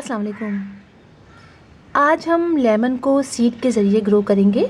अस्सलाम वालेकुम। आज हम लेमन को सीड के ज़रिए ग्रो करेंगे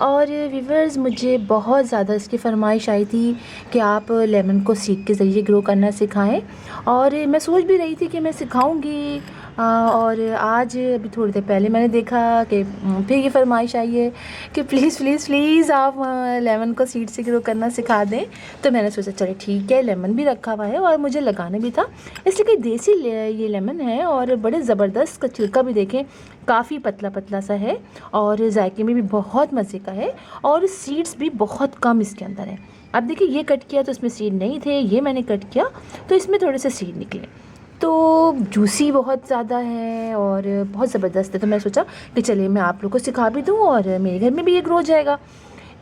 और व्यूअर्स मुझे बहुत ज़्यादा इसकी फ़रमाइश आई थी कि आप लेमन को सीड के ज़रिए ग्रो करना सिखाएं और मैं सोच भी रही थी कि मैं सिखाऊंगी। और आज अभी थोड़ी देर पहले मैंने देखा कि फिर ये फ़रमाइश आई है कि प्लीज़ प्लीज़ प्लीज़ आप लेमन को सीड से ग्रो करना सिखा दें। तो मैंने सोचा चले ठीक है, लेमन भी रखा हुआ है और मुझे लगाना भी था, इसलिए कि देसी ये लेमन है और बड़े ज़बरदस्त का छिलका भी देखें काफ़ी पतला पतला सा है और जायके में भी बहुत मज़े का है और सीड्स भी बहुत कम इसके अंदर है। अब देखिए ये कट किया तो इसमें सीड नहीं थे, ये मैंने कट किया तो इसमें थोड़े से सीड निकले। तो जूसी बहुत ज़्यादा है और बहुत ज़बरदस्त है, तो मैं सोचा कि चलिए मैं आप लोग को सिखा भी दूँ और मेरे घर में भी ये ग्रो हो जाएगा।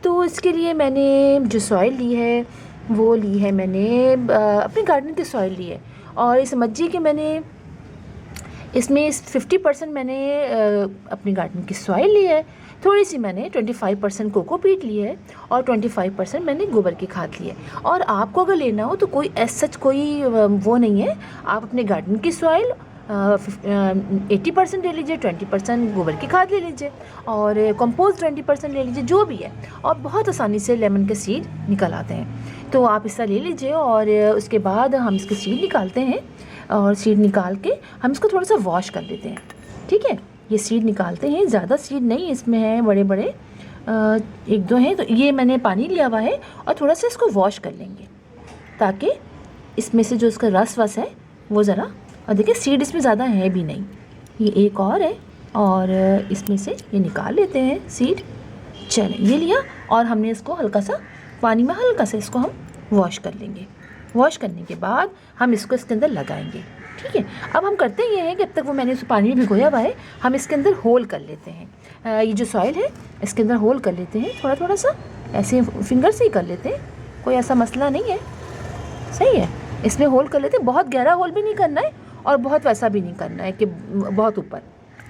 तो इसके लिए मैंने जो सॉइल ली है वो ली है मैंने अपने गार्डन की सॉइल ली है और समझिए कि मैंने इसमें 50% मैंने अपनी गार्डन की सॉइल ली है, थोड़ी सी मैंने 25% कोकोपीट ली है और 25% मैंने गोबर की खाद ली है। और आपको अगर लेना हो तो कोई सच कोई वो नहीं है, आप अपने गार्डन की सॉइल 80% ले लीजिए, 20% गोबर की खाद ले लीजिए और कंपोस्ट 20% ले लीजिए, जो भी है। और बहुत आसानी से लेमन के सीड निकल आते हैं, तो आप इसका ले लीजिए और उसके बाद हम इसके सीड निकालते हैं और सीड निकाल के हम इसको थोड़ा सा वॉश कर लेते हैं। ठीक है, ये सीड निकालते हैं, ज़्यादा सीड नहीं इसमें है, बड़े बड़े एक दो हैं, तो ये मैंने पानी लिया हुआ है और थोड़ा सा इसको वॉश कर लेंगे ताकि इसमें से जो इसका रस वस है वो ज़रा, और देखिए सीड इसमें ज़्यादा है भी नहीं, ये एक और है और इसमें से ये निकाल लेते हैं सीड। चलें, ये लिया और हमने इसको हल्का सा पानी में हल्का सा इसको हम वॉश कर लेंगे। वॉश करने के बाद हम इसको इसके अंदर लगाएंगे। ठीक है, अब हम करते ये हैं कि अब तक वो मैंने उस पानी में भिगोया हुआ है, हम इसके अंदर होल कर लेते हैं। ये जो सॉइल है इसके अंदर होल कर लेते हैं, थोड़ा थोड़ा सा ऐसे फिंगर से ही कर लेते हैं, कोई ऐसा मसला नहीं है। सही है, इसमें होल कर लेते हैं, बहुत गहरा होल भी नहीं करना है और बहुत वैसा भी नहीं करना है कि बहुत ऊपर।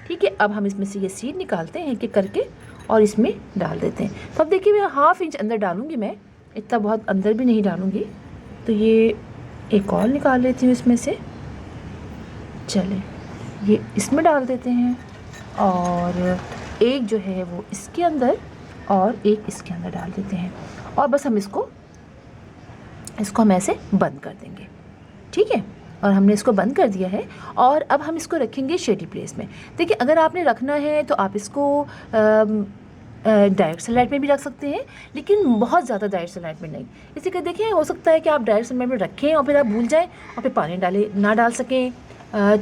ठीक है, अब हम इसमें से ये सीड निकालते हैं कि करके और इसमें डाल देते हैं। तो अब देखिए मैं 1/2 इंच अंदर डालूँगी, मैं इतना बहुत अंदर भी नहीं डालूँगी। तो ये एक और निकाल लेती हूँ इसमें से। चलें, ये इसमें डाल देते हैं और एक जो है वो इसके अंदर और एक इसके अंदर डाल देते हैं और बस हम इसको हम ऐसे बंद कर देंगे। ठीक है, और हमने इसको बंद कर दिया है और अब हम इसको रखेंगे शेडी प्लेस में। देखिए अगर आपने रखना है तो आप इसको डायरेक्ट सनलाइट में भी रख सकते हैं, लेकिन बहुत ज़्यादा डायरेक्ट सनलाइट में नहीं। इसी का देखिए हो सकता है कि आप डायरेक्ट सनलाइट में रखें और फिर आप भूल जाएं और फिर पानी ना डाल सकें।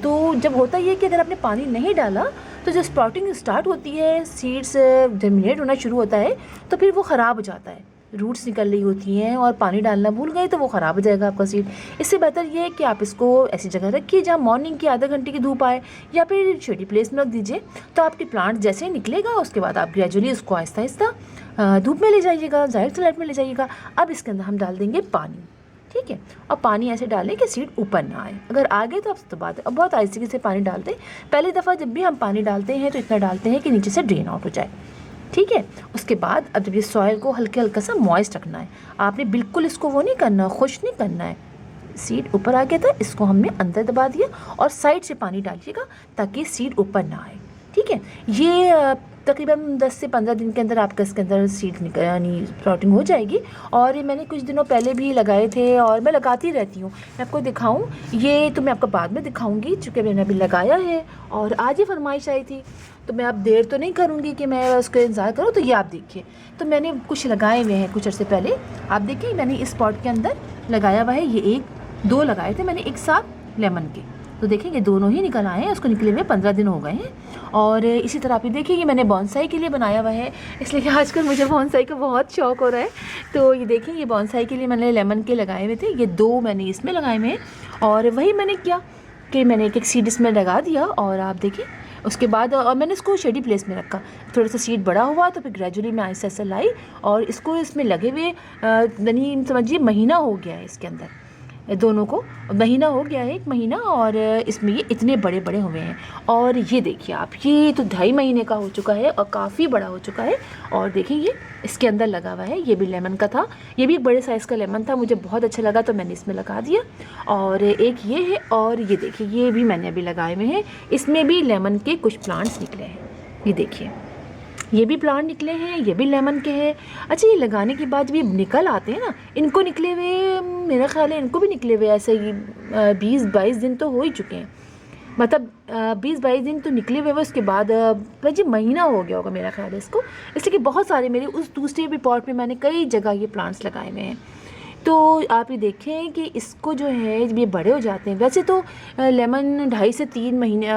तो जब होता ये कि अगर आपने पानी नहीं डाला तो जब स्प्राउटिंग स्टार्ट होती है, सीड्स जर्मिनेट होना शुरू होता है, तो फिर वो ख़राब हो जाता है, रूट्स निकल रही होती हैं और पानी डालना भूल गए तो वो ख़राब हो जाएगा आपका सीड। इससे बेहतर ये है कि आप इसको ऐसी जगह रखिए जहाँ मॉर्निंग की आधा घंटे की धूप आए या फिर शेडी प्लेस में रख दीजिए। तो आपके प्लांट जैसे ही निकलेगा उसके बाद आप ग्रेजुअली उसको आहिस्ता आहिस्ता धूप में ले जाइएगा, डायरेक्ट सनलाइट में ले जाइएगा। अब इसके अंदर हम डाल देंगे पानी। ठीक है, और पानी ऐसे डालें कि सीड ऊपर ना आए, अगर आ गए तो अब तो बात है। अब बहुत आहिस्ते से पानी डालते हैं, पहली दफ़ा जब भी हम पानी डालते हैं तो इतना डालते हैं कि नीचे से ड्रेन आउट हो जाए। ठीक है, उसके बाद अब जब ये सॉइल को हल्के हल्का सा मॉइस्ट रखना है, आपने बिल्कुल इसको वो नहीं करना, खुश नहीं करना है। सीड ऊपर आ गया था, इसको हमने अंदर दबा दिया और साइड से पानी डालिएगा ताकि सीड ऊपर ना आए। ठीक है, ये तकरीबन 10 से 15 दिन के अंदर आपका इसके अंदर सीड यानी स्प्राउटिंग हो जाएगी। और ये मैंने कुछ दिनों पहले भी लगाए थे और मैं लगाती रहती हूँ। मैं आपको दिखाऊं, ये तो मैं आपको बाद में दिखाऊंगी चूँकि मैंने अभी लगाया है और आज ही फरमाइश आई थी, तो मैं अब देर तो नहीं करूँगी कि मैं उसका इंतज़ार करूँ। तो ये आप देखिए, तो मैंने कुछ लगाए हुए हैं कुछ अर्से पहले, आप देखिए मैंने इस पॉट के अंदर लगाया हुआ है। ये 1-2 लगाए थे मैंने एक साथ लेमन के, तो देखेंगे दोनों ही निकल आए हैं, उसको निकले हुए 15 दिन हो गए हैं। और इसी तरह आप ये देखिए, ये मैंने बॉन्साई के लिए बनाया हुआ है, इसलिए कि आजकल मुझे बॉन्साई का बहुत शौक़ हो रहा है। तो ये देखिए, ये बॉन्साई के लिए मैंने लेमन के लगाए हुए थे, ये 2 मैंने इसमें लगाए हुए हैं। और वही मैंने किया कि मैंने एक सीड इसमें लगा दिया और आप देखिए उसके बाद और मैंने इसको शेडी प्लेस में रखा। थोड़ा सा सीड बड़ा हुआ तो फिर ग्रेजुअली मैं आहिस्ता लाई और इसको इसमें लगे हुए यानी समझिए महीना हो गया है इसके अंदर। दोनों को। महीना हो गया है, 1 महीना, और इसमें ये इतने बड़े बड़े हुए हैं। और ये देखिए आप, ये तो 2.5 महीने का हो चुका है और काफ़ी बड़ा हो चुका है। और देखिए ये इसके अंदर लगा हुआ है, ये भी लेमन का था, ये भी एक बड़े साइज़ का लेमन था, मुझे बहुत अच्छा लगा तो मैंने इसमें लगा दिया। और एक ये है, और ये देखिए ये भी मैंने अभी लगाए हुए हैं, इसमें भी लेमन के कुछ प्लांट्स निकले हैं। ये देखिए ये भी प्लांट निकले हैं, ये भी लेमन के हैं। अच्छा, ये लगाने के बाद जब ये निकल आते हैं ना, इनको निकले हुए मेरा ख्याल है इनको भी निकले हुए ऐसे ही 20-22 दिन तो हो ही चुके हैं, मतलब 20-22 दिन तो निकले हुए। उसके बाद भाई महीना हो गया होगा मेरा ख्याल है इसको, इसलिए कि बहुत सारे मेरे उस दूसरे भी पॉट में मैंने कई जगह ये प्लांट्स लगाए हुए हैं। तो आप ये देखें कि इसको जो है जब ये बड़े हो जाते हैं, वैसे तो लेमन 2.5 से 3 महीने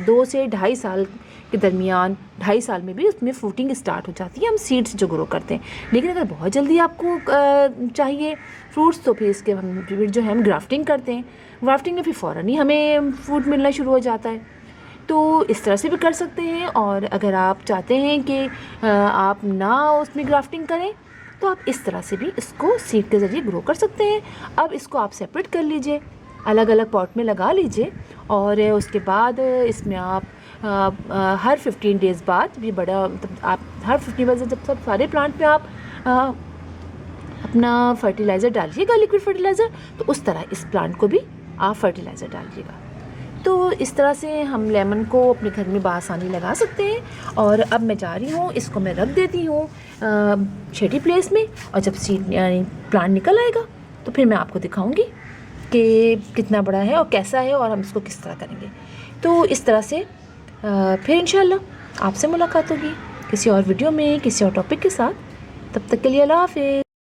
2 से 2.5 साल के दरमियान, 2.5 साल में भी उसमें फ्रूटिंग स्टार्ट हो जाती है, हम सीड से जो ग्रो करते हैं। लेकिन अगर बहुत जल्दी आपको चाहिए फ्रूट्स तो फिर इसके हम फिर जो है हम ग्राफ्टिंग करते हैं। ग्राफ्टिंग में फिर फ़ौरन ही हमें फ्रूट मिलना शुरू हो जाता है। तो इस तरह से भी कर सकते हैं। और अगर आप चाहते हैं कि आप ना उसमें ग्राफ्टिंग करें तो आप इस तरह से भी इसको सीड के ज़रिए ग्रो कर सकते हैं। अब इसको आप सेपरेट कर लीजिए, अलग अलग पॉट में लगा लीजिए, और उसके बाद इसमें आप हर 15 डेज़ बाद भी बड़ा, मतलब आप हर 15 डेज़ जब सब सारे प्लांट पे आप अपना फर्टिलाइज़र डालिएगा, लिक्विड फर्टिलाइज़र, तो उस तरह इस प्लांट को भी आप फर्टिलाइज़र डालिएगा। तो इस तरह से हम लेमन को अपने घर में बआसानी लगा सकते हैं। और अब मैं जा रही हूँ, इसको मैं रख देती हूँ शेडी प्लेस में, और जब सीड यानी प्लांट निकल आएगा तो फिर मैं आपको दिखाऊंगी कि कितना बड़ा है और कैसा है और हम इसको किस तरह करेंगे। तो इस तरह से फिर इंशाल्लाह आपसे मुलाकात होगी किसी और वीडियो में, किसी और टॉपिक के साथ। तब तक के लिए अल्लाह हाफ़िज़।